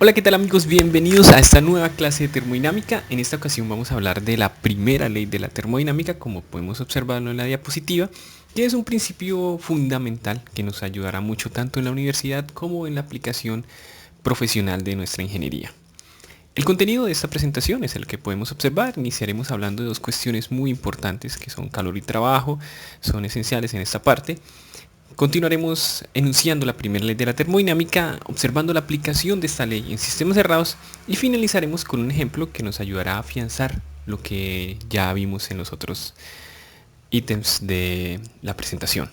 Hola, ¿qué tal amigos? Bienvenidos a esta nueva clase de termodinámica. En esta ocasión vamos a hablar de la primera ley de la termodinámica, como podemos observarlo en la diapositiva, que es un principio fundamental que nos ayudará mucho tanto en la universidad como en la aplicación profesional de nuestra ingeniería. El contenido de esta presentación es el que podemos observar. Iniciaremos hablando de dos cuestiones muy importantes que son calor y trabajo, son esenciales en esta parte. Continuaremos enunciando la primera ley de la termodinámica, observando la aplicación de esta ley en sistemas cerrados y finalizaremos con un ejemplo que nos ayudará a afianzar lo que ya vimos en los otros ítems de la presentación.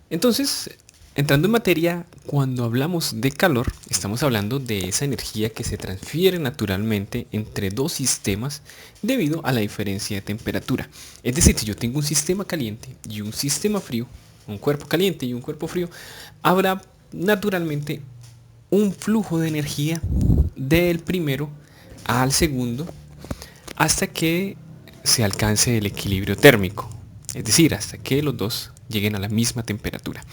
Entonces, entrando en materia, cuando hablamos de calor, estamos hablando de esa energía que se transfiere naturalmente entre dos sistemas debido a la diferencia de temperatura. Es decir, si yo tengo un sistema caliente y un sistema frío, un cuerpo caliente y un cuerpo frío, habrá naturalmente un flujo de energía del primero al segundo hasta que se alcance el equilibrio térmico, es decir, hasta que los dos lleguen a la misma temperatura.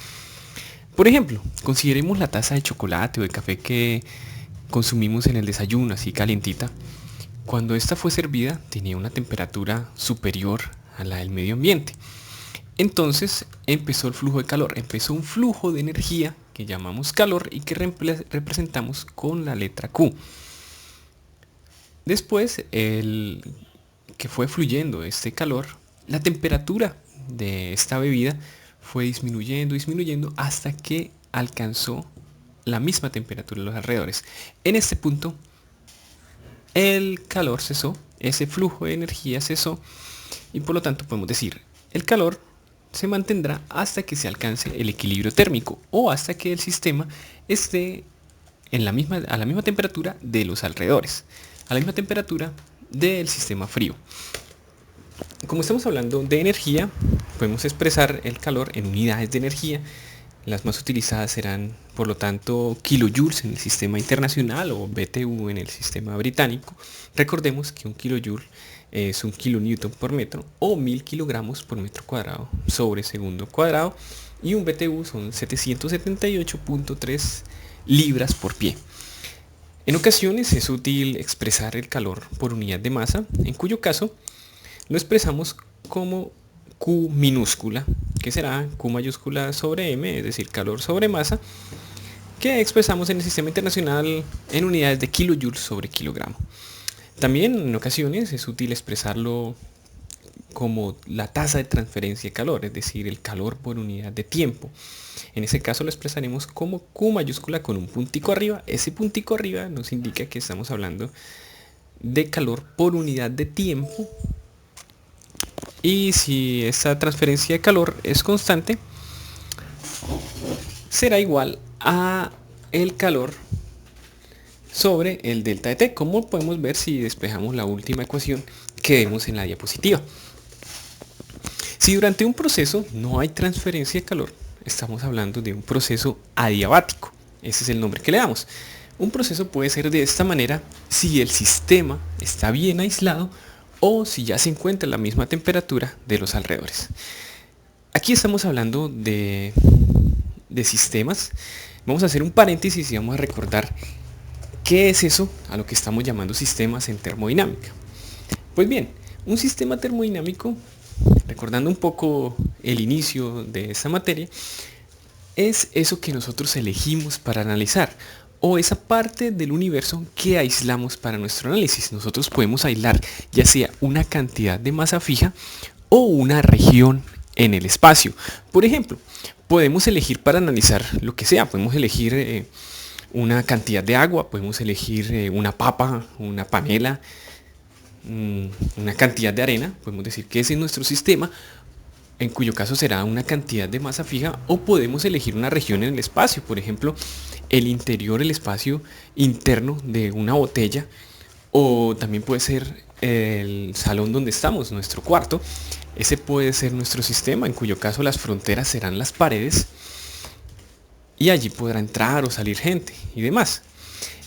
Por ejemplo, consideremos la taza de chocolate o de café que consumimos en el desayuno, así calientita. Cuando esta fue servida tenía una temperatura superior a la del medio ambiente. Entonces empezó el flujo de calor, empezó un flujo de energía que llamamos calor y que representamos con la letra Q. Después, que fue fluyendo este calor, la temperatura de esta bebida fue disminuyendo hasta que alcanzó la misma temperatura de los alrededores. En este punto, el calor cesó, ese flujo de energía cesó y por lo tanto podemos decir, el calor se mantendrá hasta que se alcance el equilibrio térmico o hasta que el sistema esté a la misma temperatura de los alrededores, a la misma temperatura del sistema frío. Como estamos hablando de energía, podemos expresar el calor en unidades de energía. Las más utilizadas serán, por lo tanto, kilojoules en el sistema internacional o BTU en el sistema británico. Recordemos que un kilojoule es un kilonewton por metro o 1000 kilogramos por metro cuadrado sobre segundo cuadrado y un BTU son 778.3 libras por pie. En ocasiones es útil expresar el calor por unidad de masa, en cuyo caso lo expresamos como Q minúscula, que será Q mayúscula sobre M, es decir, calor sobre masa, que expresamos en el sistema internacional en unidades de kilojoules sobre kilogramo. También en ocasiones es útil expresarlo como la tasa de transferencia de calor, es decir, el calor por unidad de tiempo. En ese caso lo expresaremos como Q mayúscula con un puntico arriba. Ese puntico arriba nos indica que estamos hablando de calor por unidad de tiempo. Y si esa transferencia de calor es constante, será igual a el calor sobre el delta de T, como podemos ver si despejamos la última ecuación que vemos en la diapositiva. Si durante un proceso no hay transferencia de calor, estamos hablando de un proceso adiabático. Ese es el nombre que le damos. Un proceso puede ser de esta manera si el sistema está bien aislado o si ya se encuentra a la misma temperatura de los alrededores. Aquí estamos hablando de sistemas. Vamos a hacer un paréntesis y vamos a recordar qué es eso a lo que estamos llamando sistemas en termodinámica. Pues bien, un sistema termodinámico, recordando un poco el inicio de esta materia, es eso que nosotros elegimos para analizar o esa parte del universo que aislamos para nuestro análisis. Nosotros podemos aislar ya sea una cantidad de masa fija o una región en el espacio. Por ejemplo, podemos elegir para analizar lo que sea. Podemos elegir una cantidad de agua, podemos elegir una papa, una panela, una cantidad de arena. Podemos decir que ese es nuestro sistema, en cuyo caso será una cantidad de masa fija, o podemos elegir una región en el espacio, por ejemplo, el interior, el espacio interno de una botella, o también puede ser el salón donde estamos, nuestro cuarto. Ese puede ser nuestro sistema, en cuyo caso las fronteras serán las paredes y allí podrá entrar o salir gente y demás.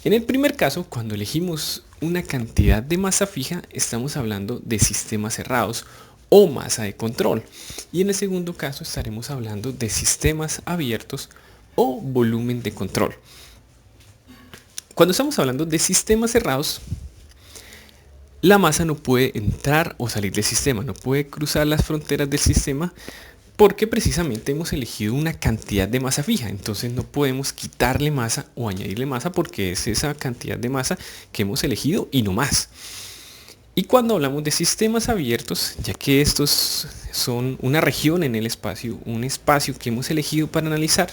En el primer caso, cuando elegimos una cantidad de masa fija, estamos hablando de sistemas cerrados o masa de control. Y en el segundo caso estaremos hablando de sistemas abiertos o volumen de control. Cuando estamos hablando de sistemas cerrados, la masa no puede entrar o salir del sistema, no puede cruzar las fronteras del sistema porque precisamente hemos elegido una cantidad de masa fija. Entonces no podemos quitarle masa o añadirle masa porque es esa cantidad de masa que hemos elegido y no más. Y cuando hablamos de sistemas abiertos, ya que estos son una región en el espacio, un espacio que hemos elegido para analizar,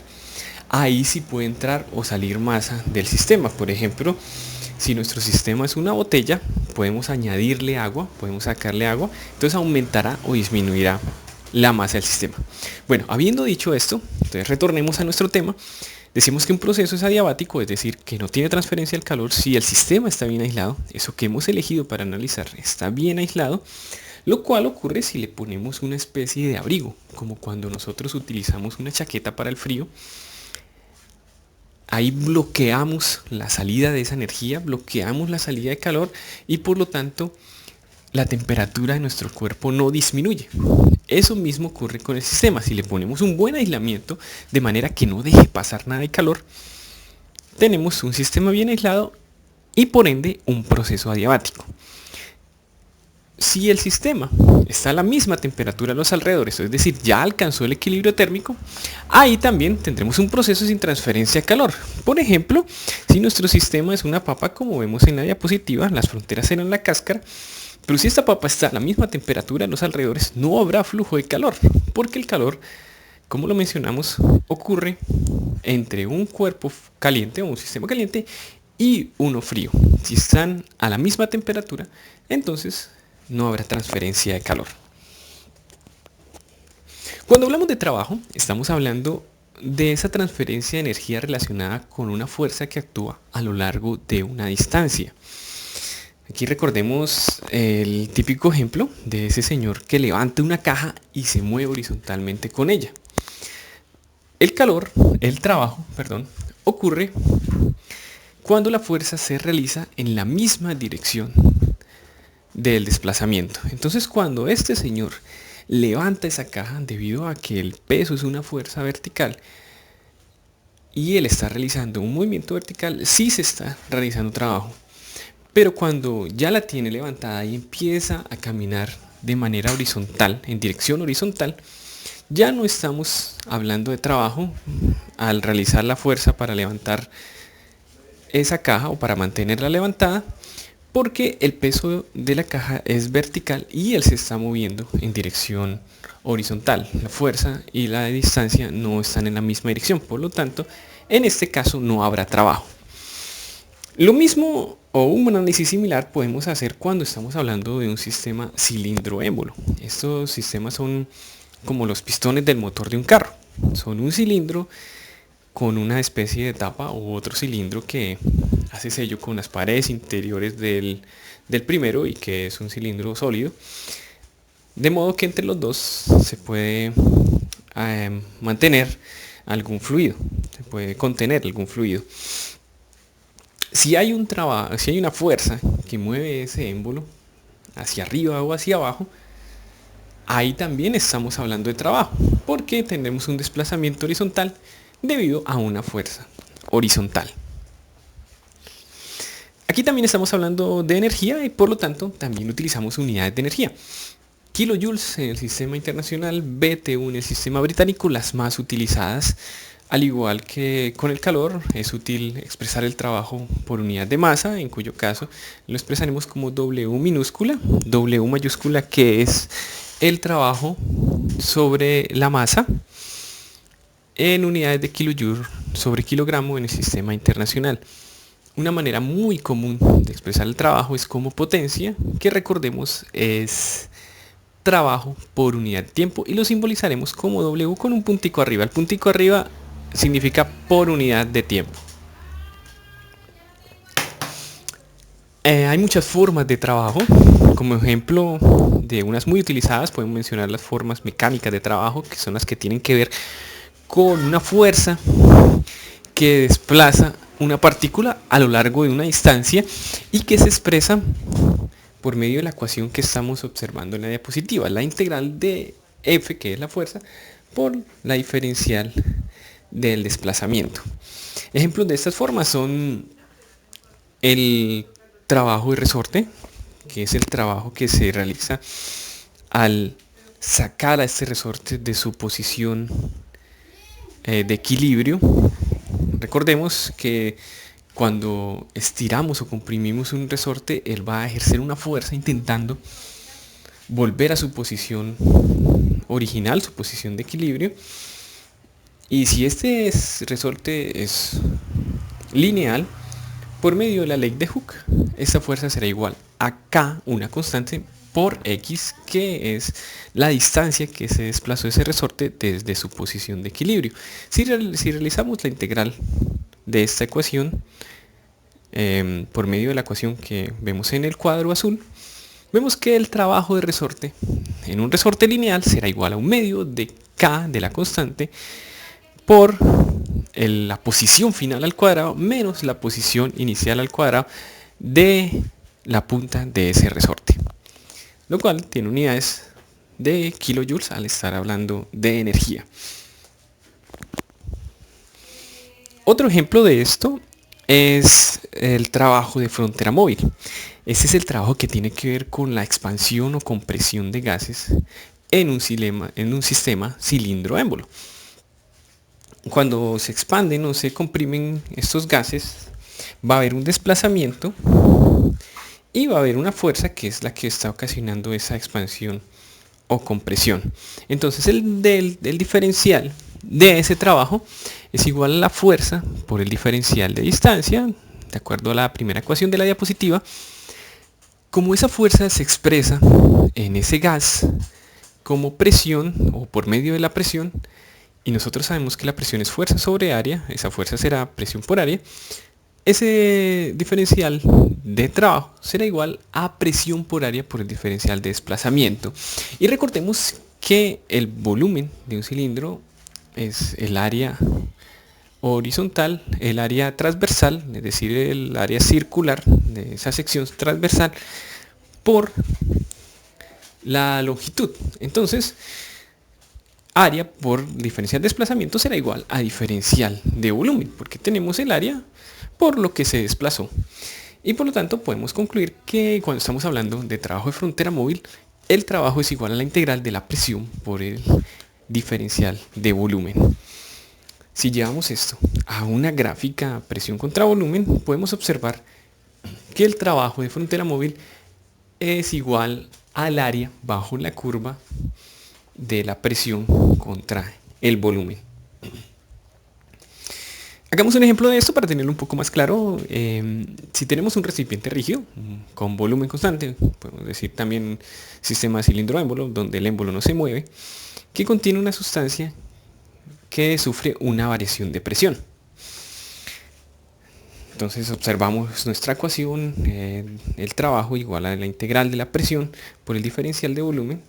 ahí sí puede entrar o salir masa del sistema. Por ejemplo, si nuestro sistema es una botella, podemos añadirle agua, podemos sacarle agua, entonces aumentará o disminuirá la masa del sistema. Bueno, habiendo dicho esto, entonces retornemos a nuestro tema. Decimos que un proceso es adiabático, es decir, que no tiene transferencia del calor si el sistema está bien aislado, eso que hemos elegido para analizar está bien aislado, lo cual ocurre si le ponemos una especie de abrigo, como cuando nosotros utilizamos una chaqueta para el frío. Ahí bloqueamos la salida de esa energía, bloqueamos la salida de calor y por lo tanto la temperatura de nuestro cuerpo no disminuye. Eso mismo ocurre con el sistema. Si le ponemos un buen aislamiento de manera que no deje pasar nada de calor, tenemos un sistema bien aislado y por ende un proceso adiabático. Si el sistema está a la misma temperatura a los alrededores, es decir, ya alcanzó el equilibrio térmico, ahí también tendremos un proceso sin transferencia de calor. Por ejemplo, si nuestro sistema es una papa, como vemos en la diapositiva, las fronteras serán la cáscara, pero si esta papa está a la misma temperatura a los alrededores, no habrá flujo de calor, porque el calor, como lo mencionamos, ocurre entre un cuerpo caliente o un sistema caliente y uno frío. Si están a la misma temperatura, entonces no habrá transferencia de calor. Cuando hablamos de trabajo, estamos hablando de esa transferencia de energía relacionada con una fuerza que actúa a lo largo de una distancia. Aquí recordemos el típico ejemplo de ese señor que levanta una caja y se mueve horizontalmente con ella. El trabajo, ocurre cuando la fuerza se realiza en la misma dirección del desplazamiento. Entonces cuando este señor levanta esa caja debido a que el peso es una fuerza vertical y él está realizando un movimiento vertical, sí se está realizando trabajo. Pero cuando ya la tiene levantada y empieza a caminar de manera horizontal, en dirección horizontal, ya no estamos hablando de trabajo al realizar la fuerza para levantar esa caja o para mantenerla levantada, porque el peso de la caja es vertical y él se está moviendo en dirección horizontal. La fuerza y la distancia no están en la misma dirección, por lo tanto, en este caso no habrá trabajo. Lo mismo o un análisis similar podemos hacer cuando estamos hablando de un sistema cilindro-émbolo. Estos sistemas son como los pistones del motor de un carro. Son un cilindro con una especie de tapa u otro cilindro que hace sello con las paredes interiores del primero y que es un cilindro sólido. De modo que entre los dos se puede mantener algún fluido, se puede contener algún fluido. Si hay una fuerza que mueve ese émbolo hacia arriba o hacia abajo, ahí también estamos hablando de trabajo, porque tendremos un desplazamiento horizontal debido a una fuerza horizontal. Aquí también estamos hablando de energía y por lo tanto también utilizamos unidades de energía. Kilojoules en el sistema internacional, BTU en el sistema británico, las más utilizadas. Al igual que con el calor, es útil expresar el trabajo por unidad de masa, en cuyo caso lo expresaremos como W minúscula, W mayúscula, que es el trabajo sobre la masa en unidades de kilojoule sobre kilogramo en el sistema internacional. Una manera muy común de expresar el trabajo es como potencia, que recordemos es trabajo por unidad de tiempo y lo simbolizaremos como W con un puntico arriba. El puntico arriba significa por unidad de tiempo. Hay muchas formas de trabajo. Como ejemplo de unas muy utilizadas podemos mencionar las formas mecánicas de trabajo, que son las que tienen que ver con una fuerza que desplaza una partícula a lo largo de una distancia y que se expresa por medio de la ecuación que estamos observando en la diapositiva, la integral de F, que es la fuerza, por la diferencial del desplazamiento. Ejemplos de estas formas son el trabajo de resorte, que es el trabajo que se realiza al sacar a este resorte de su posición de equilibrio. Recordemos que cuando estiramos o comprimimos un resorte, él va a ejercer una fuerza intentando volver a su posición original, su posición de equilibrio. Y si este resorte es lineal, por medio de la ley de Hooke, esta fuerza será igual a K, una constante, por X, que es la distancia que se desplazó ese resorte desde su posición de equilibrio. Si realizamos la integral de esta ecuación por medio de la ecuación que vemos en el cuadro azul, vemos que el trabajo de resorte en un resorte lineal será igual a un medio de K de la constante por la posición final al cuadrado menos la posición inicial al cuadrado de la punta de ese resorte, lo cual tiene unidades de kilojoules al estar hablando de energía. Otro ejemplo de esto es el trabajo de frontera móvil. Este es el trabajo que tiene que ver con la expansión o compresión de gases en un sistema cilindro-émbolo. Cuando se expanden o se comprimen estos gases, va a haber un desplazamiento y va a haber una fuerza que es la que está ocasionando esa expansión o compresión. Entonces el diferencial de ese trabajo es igual a la fuerza por el diferencial de distancia, de acuerdo a la primera ecuación de la diapositiva. Como esa fuerza se expresa en ese gas como presión o por medio de la presión, y nosotros sabemos que la presión es fuerza sobre área, esa fuerza será presión por área, ese diferencial de trabajo será igual a presión por área por el diferencial de desplazamiento. Y recordemos que el volumen de un cilindro es el área horizontal, el área transversal, es decir, el área circular de esa sección transversal por la longitud. Entonces, área por diferencial de desplazamiento será igual a diferencial de volumen, porque tenemos el área por lo que se desplazó. Y por lo tanto podemos concluir que cuando estamos hablando de trabajo de frontera móvil, el trabajo es igual a la integral de la presión por el diferencial de volumen. Si llevamos esto a una gráfica presión contra volumen, podemos observar que el trabajo de frontera móvil es igual al área bajo la curva de la presión contra el volumen. Hagamos un ejemplo de esto para tenerlo un poco más claro. Si tenemos un recipiente rígido con volumen constante, podemos decir también sistema cilindro-émbolo, donde el émbolo no se mueve, que contiene una sustancia que sufre una variación de presión. Entonces observamos nuestra ecuación, el trabajo igual a la integral de la presión por el diferencial de volumen.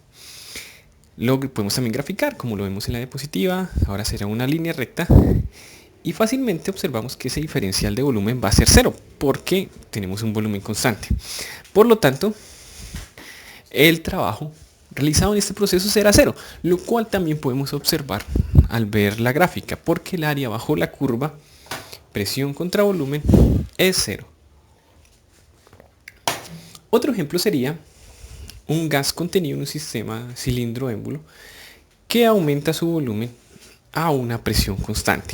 Lo podemos también graficar, como lo vemos en la diapositiva. Ahora será una línea recta. Y fácilmente observamos que ese diferencial de volumen va a ser cero, porque tenemos un volumen constante. Por lo tanto, el trabajo realizado en este proceso será cero, lo cual también podemos observar al ver la gráfica, porque el área bajo la curva, presión contra volumen, es cero. Otro ejemplo sería un gas contenido en un sistema cilindro-émbolo que aumenta su volumen a una presión constante.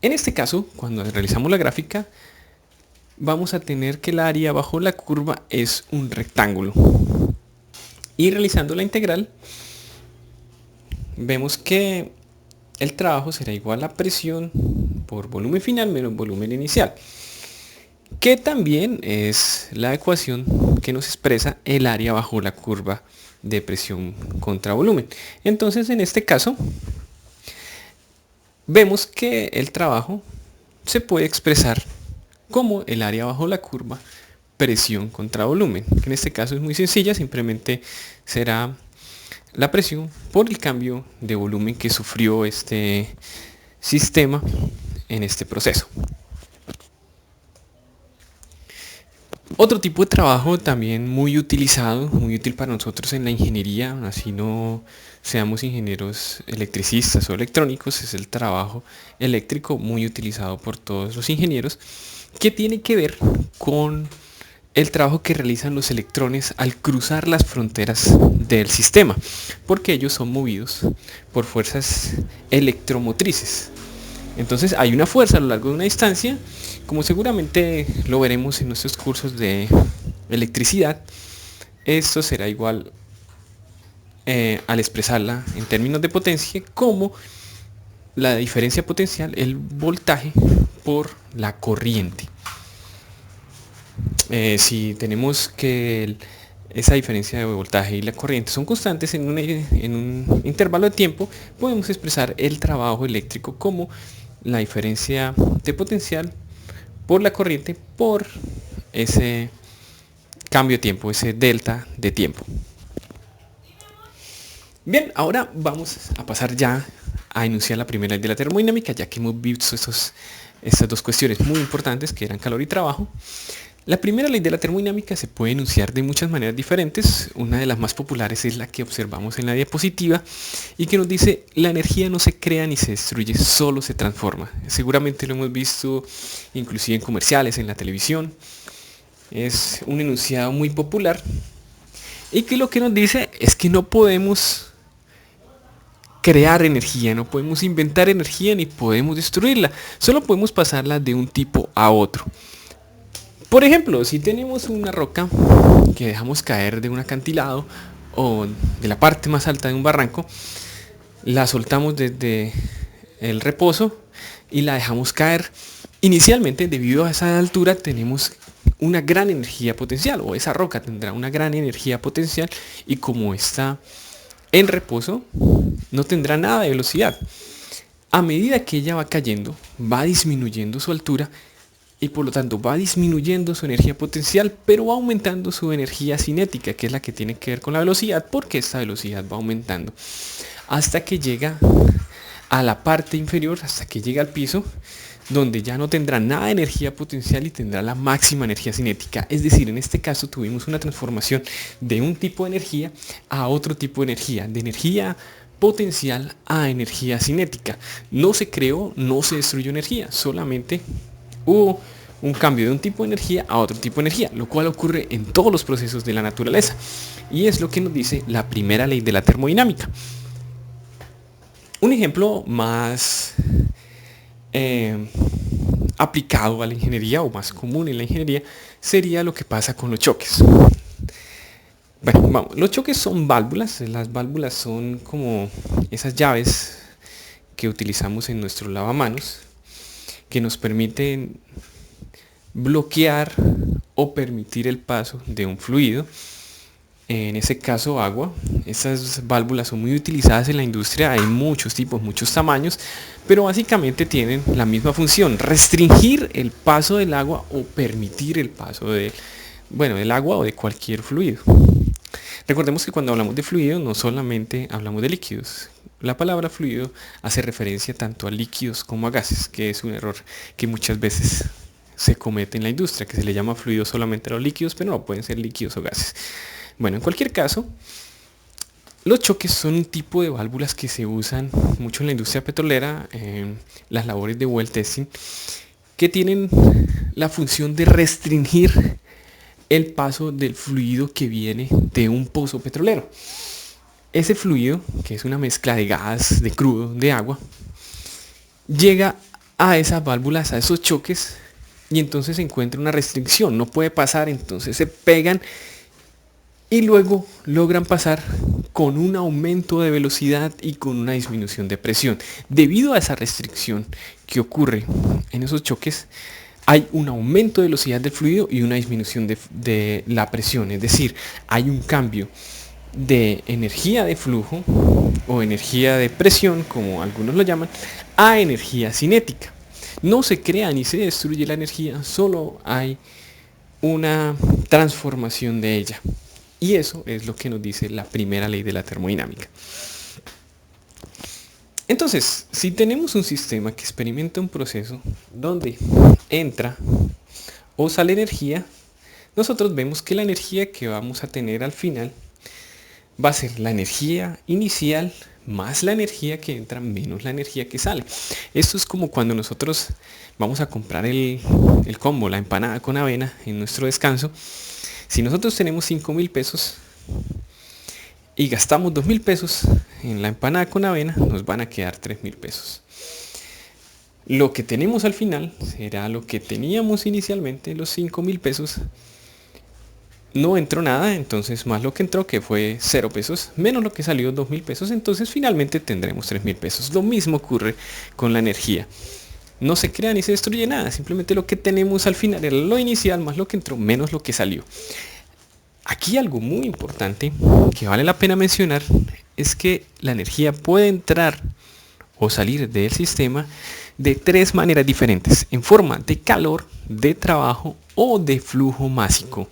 En este caso, cuando realizamos la gráfica, vamos a tener que el área bajo la curva es un rectángulo. Y realizando la integral, vemos que el trabajo será igual a presión por volumen final menos volumen inicial, que también es la ecuación que nos expresa el área bajo la curva de presión contra volumen. Entonces, en este caso, vemos que el trabajo se puede expresar como el área bajo la curva presión contra volumen, que en este caso es muy sencilla, simplemente será la presión por el cambio de volumen que sufrió este sistema en este proceso. Otro tipo de trabajo también muy utilizado, muy útil para nosotros en la ingeniería, así no seamos ingenieros electricistas o electrónicos, es el trabajo eléctrico muy utilizado por todos los ingenieros, que tiene que ver con el trabajo que realizan los electrones al cruzar las fronteras del sistema, porque ellos son movidos por fuerzas electromotrices. Entonces hay una fuerza a lo largo de una distancia, como seguramente lo veremos en nuestros cursos de electricidad. Esto será igual al expresarla en términos de potencia como la diferencia potencial, el voltaje por la corriente. Si tenemos que esa diferencia de voltaje y la corriente son constantes en un intervalo de tiempo, podemos expresar el trabajo eléctrico como la diferencia de potencial por la corriente por ese cambio de tiempo, ese delta de tiempo. Bien, ahora vamos a pasar ya a enunciar la primera ley de la termodinámica, ya que hemos visto estas dos cuestiones muy importantes que eran calor y trabajo. La primera ley de la termodinámica se puede enunciar de muchas maneras diferentes. Una de las más populares es la que observamos en la diapositiva y que nos dice: la energía no se crea ni se destruye, solo se transforma. Seguramente lo hemos visto inclusive en comerciales, en la televisión. Es un enunciado muy popular y que lo que nos dice es que no podemos crear energía, no podemos inventar energía ni podemos destruirla, solo podemos pasarla de un tipo a otro. Por ejemplo, si tenemos una roca que dejamos caer de un acantilado o de la parte más alta de un barranco, la soltamos desde el reposo y la dejamos caer. Inicialmente, debido a esa altura, tenemos una gran energía potencial, o esa roca tendrá una gran energía potencial, y como está en reposo, no tendrá nada de velocidad. A medida que ella va cayendo, va disminuyendo su altura y por lo tanto va disminuyendo su energía potencial, pero va aumentando su energía cinética, que es la que tiene que ver con la velocidad, porque esta velocidad va aumentando hasta que llega a la parte inferior, hasta que llega al piso, donde ya no tendrá nada de energía potencial y tendrá la máxima energía cinética. Es decir, en este caso tuvimos una transformación de un tipo de energía a otro tipo de energía potencial a energía cinética. No se creó, no se destruyó energía, solamente hubo un cambio de un tipo de energía a otro tipo de energía, lo cual ocurre en todos los procesos de la naturaleza. Y es lo que nos dice la primera ley de la termodinámica. Un ejemplo más aplicado a la ingeniería, o más común en la ingeniería, sería lo que pasa con los choques. Bueno, vamos, los choques son válvulas. Las válvulas son como esas llaves que utilizamos en nuestros lavamanos, que nos permiten bloquear o permitir el paso de un fluido, en ese caso agua. Estas válvulas son muy utilizadas en la industria, hay muchos tipos, muchos tamaños, pero básicamente tienen la misma función: restringir el paso del agua o permitir el paso del agua o de cualquier fluido. Recordemos que cuando hablamos de fluido no solamente hablamos de líquidos. La palabra fluido hace referencia tanto a líquidos como a gases, que es un error que muchas veces se comete en la industria, que se le llama fluido solamente a los líquidos, pero no, pueden ser líquidos o gases. Bueno, en cualquier caso, los choques son un tipo de válvulas que se usan mucho en la industria petrolera, en las labores de well testing, que tienen la función de restringir el paso del fluido que viene de un pozo petrolero. Ese fluido, que es una mezcla de gas, de crudo, de agua, llega a esas válvulas, a esos choques, y entonces se encuentra una restricción, no puede pasar, entonces se pegan y luego logran pasar con un aumento de velocidad y con una disminución de presión. Debido a esa restricción que ocurre en esos choques, hay un aumento de velocidad del fluido y una disminución de la presión, es decir, hay un cambio de energía de flujo o energía de presión, como algunos lo llaman, a energía cinética. No se crea ni se destruye la energía, solo hay una transformación de ella. Y eso es lo que nos dice la primera ley de la termodinámica. Entonces, si tenemos un sistema que experimenta un proceso donde entra o sale energía, nosotros vemos que la energía que vamos a tener al final va a ser la energía inicial más la energía que entra menos la energía que sale. Esto es como cuando nosotros vamos a comprar el combo, la empanada con avena en nuestro descanso. Si nosotros tenemos 5.000 pesos y gastamos 2.000 pesos en la empanada con avena, nos van a quedar 3.000 pesos. Lo que tenemos al final será lo que teníamos inicialmente, los 5.000 pesos. No entró nada, entonces más lo que entró, que fue 0 pesos, menos lo que salió, 2.000 pesos, entonces finalmente tendremos 3.000 pesos. Lo mismo ocurre con la energía. No se crea ni se destruye nada, simplemente lo que tenemos al final era lo inicial más lo que entró menos lo que salió. Aquí algo muy importante que vale la pena mencionar es que la energía puede entrar o salir del sistema de 3 maneras diferentes, en forma de calor, de trabajo o de flujo másico.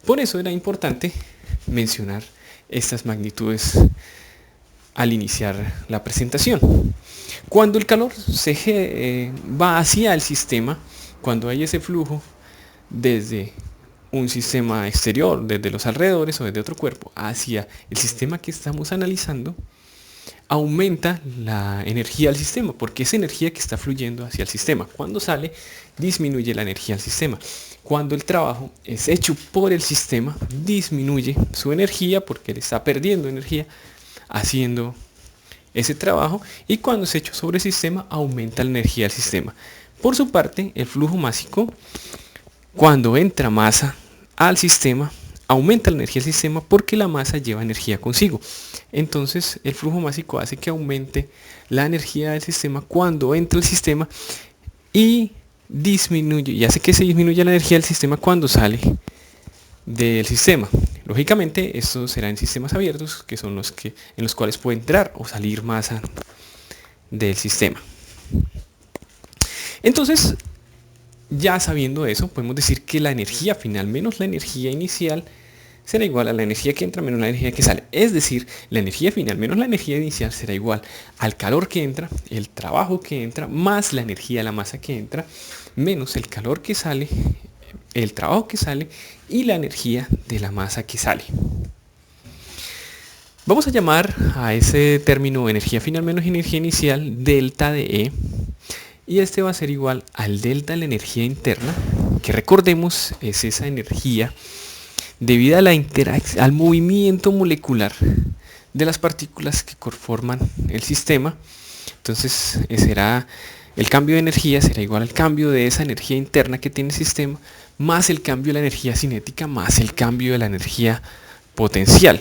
Por eso era importante mencionar estas magnitudes al iniciar la presentación. Cuando el calor va hacia el sistema, cuando hay ese flujo desde un sistema exterior, desde los alrededores o desde otro cuerpo, hacia el sistema que estamos analizando, aumenta la energía del sistema, porque es energía que está fluyendo hacia el sistema. Cuando sale, disminuye la energía del sistema. Cuando el trabajo es hecho por el sistema, disminuye su energía porque le está perdiendo energía haciendo ese trabajo, y cuando es hecho sobre el sistema, aumenta la energía del sistema. Por su parte, el flujo másico, cuando entra masa al sistema, aumenta la energía del sistema porque la masa lleva energía consigo. Entonces el flujo másico hace que aumente la energía del sistema cuando entra el sistema y disminuye, y hace que se disminuya la energía del sistema cuando sale del sistema. Lógicamente esto será en sistemas abiertos, que son en los cuales puede entrar o salir masa del sistema. Entonces, ya sabiendo eso, podemos decir que la energía final menos la energía inicial será igual a la energía que entra menos la energía que sale. Es decir, la energía final menos la energía inicial será igual al calor que entra, el trabajo que entra, más la energía de la masa que entra, menos el calor que sale, el trabajo que sale y la energía de la masa que sale. Vamos a llamar a ese término energía final menos energía inicial delta de E. Y este va a ser igual al delta de la energía interna, que recordemos es esa energía debido a al movimiento molecular de las partículas que conforman el sistema. Entonces será el cambio de energía será igual al cambio de esa energía interna que tiene el sistema, más el cambio de la energía cinética, más el cambio de la energía potencial.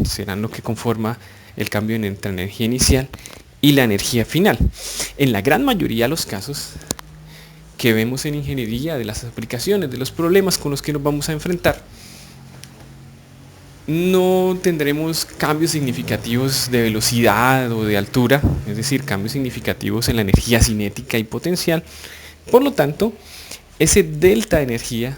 Serán lo que conforma el cambio entre la energía inicial y la energía final. En la gran mayoría de los casos que vemos en ingeniería, de las aplicaciones, de los problemas con los que nos vamos a enfrentar, no tendremos cambios significativos de velocidad o de altura, es decir, cambios significativos en la energía cinética y potencial. Por lo tanto, ese delta de energía,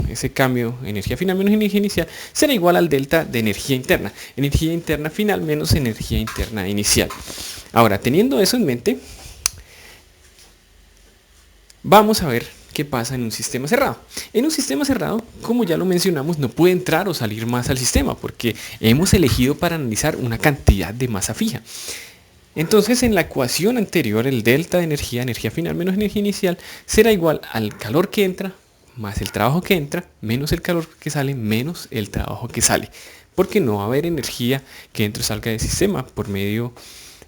ese cambio energía final menos energía inicial, será igual al delta de energía interna final menos energía interna inicial. Ahora, teniendo eso en mente, vamos a ver qué pasa en un sistema cerrado. En un sistema cerrado, como ya lo mencionamos, no puede entrar o salir masa al sistema porque hemos elegido para analizar una cantidad de masa fija. Entonces, en la ecuación anterior, el delta de energía final menos energía inicial, será igual al calor que entra más el trabajo que entra, menos el calor que sale, menos el trabajo que sale. Porque no va a haber energía que entre o salga del sistema por medio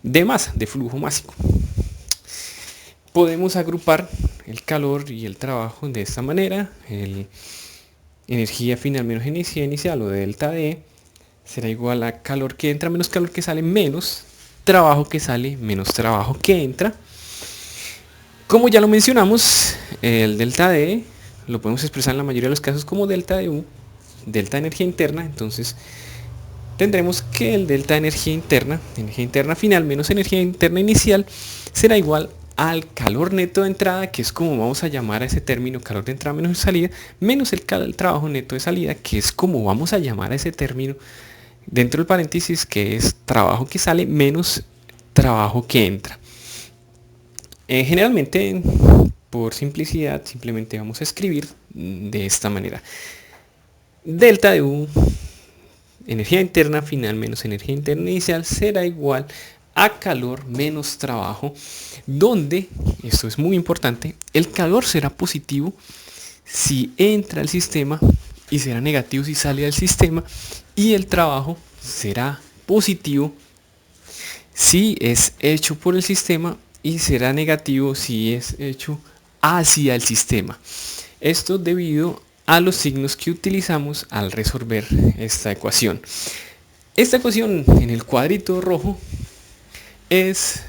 de masa, de flujo másico. Podemos agrupar el calor y el trabajo de esta manera. Energía final menos energía inicial, o delta D, será igual a calor que entra menos calor que sale, menos trabajo que sale menos trabajo que entra. Como ya lo mencionamos, el delta D lo podemos expresar en la mayoría de los casos como delta de U, delta de energía interna. Entonces tendremos que el delta de energía interna final menos energía interna inicial, será igual al calor neto de entrada, que es como vamos a llamar a ese término, calor de entrada menos salida, menos el trabajo neto de salida, que es como vamos a llamar a ese término dentro del paréntesis, que es trabajo que sale menos trabajo que entra. Generalmente, por simplicidad, simplemente vamos a escribir de esta manera: delta de U, energía interna final menos energía interna inicial, será igual a calor menos trabajo, donde, esto es muy importante, el calor será positivo si entra al sistema y será negativo si sale del sistema, y el trabajo será positivo si es hecho por el sistema y será negativo si es hecho hacia el sistema. Esto debido a los signos que utilizamos al resolver esta ecuación. Esta ecuación en el cuadrito rojo es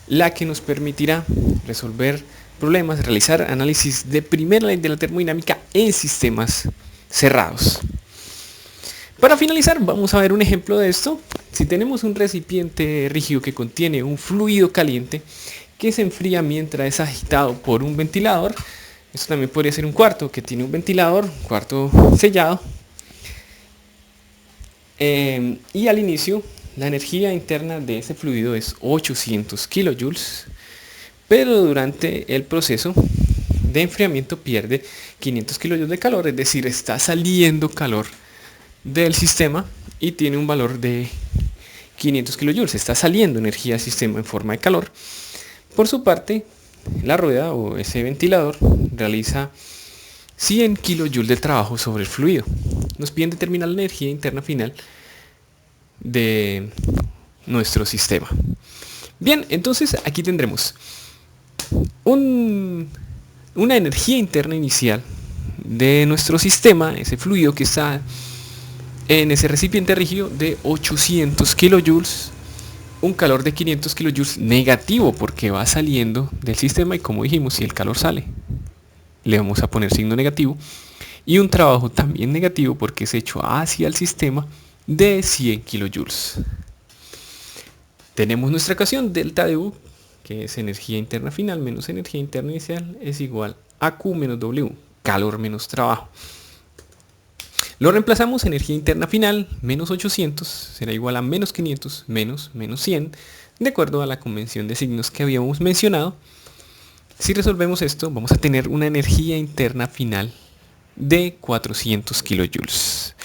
la que nos permitirá resolver problemas, realizar análisis de primera ley de la termodinámica en sistemas cerrados. Para finalizar, vamos a ver un ejemplo de esto. Si tenemos un recipiente rígido que contiene un fluido caliente que se enfría mientras es agitado por un ventilador, esto también podría ser un cuarto que tiene un ventilador, un cuarto sellado, y al inicio la energía interna de ese fluido es 800 kilojoules, pero durante el proceso de enfriamiento pierde 500 kilojoules de calor, es decir, está saliendo calor del sistema y tiene un valor de 500 kilojoules, está saliendo energía del sistema en forma de calor. Por su parte, la rueda o ese ventilador realiza 100 kilojoules de trabajo sobre el fluido. Nos piden determinar la energía interna final de nuestro sistema. Bien, entonces aquí tendremos una energía interna inicial de nuestro sistema, ese fluido que está en ese recipiente rígido, de 800 kilojoules, un calor de 500 kilojoules negativo porque va saliendo del sistema, y como dijimos, si el calor sale, le vamos a poner signo negativo, y un trabajo también negativo porque es hecho hacia el sistema, de 100 kilojoules. Tenemos nuestra ecuación delta de U, que es energía interna final menos energía interna inicial, es igual a Q menos W, calor menos trabajo. Lo reemplazamos, energía interna final menos 800 será igual a menos 500 menos 100, de acuerdo a la convención de signos que habíamos mencionado. Si resolvemos esto, vamos a tener una energía interna final de 400 kilojoules.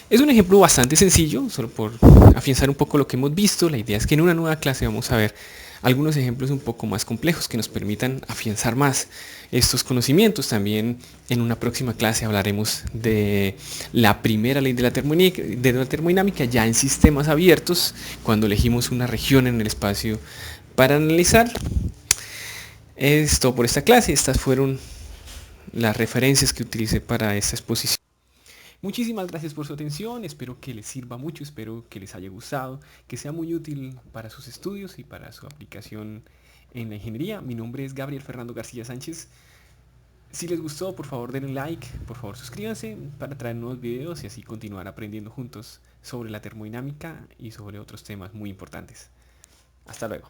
Es un ejemplo bastante sencillo, solo por afianzar un poco lo que hemos visto. La idea es que en una nueva clase vamos a ver algunos ejemplos un poco más complejos que nos permitan afianzar más estos conocimientos. También en una próxima clase hablaremos de la primera ley de la termodinámica ya en sistemas abiertos, cuando elegimos una región en el espacio para analizar. Es todo por esta clase. Estas fueron las referencias que utilicé para esta exposición. Muchísimas gracias por su atención, espero que les sirva mucho, espero que les haya gustado, que sea muy útil para sus estudios y para su aplicación en la ingeniería. Mi nombre es Gabriel Fernando García Sánchez. Si les gustó, por favor denle like, por favor suscríbanse para traer nuevos videos y así continuar aprendiendo juntos sobre la termodinámica y sobre otros temas muy importantes. Hasta luego.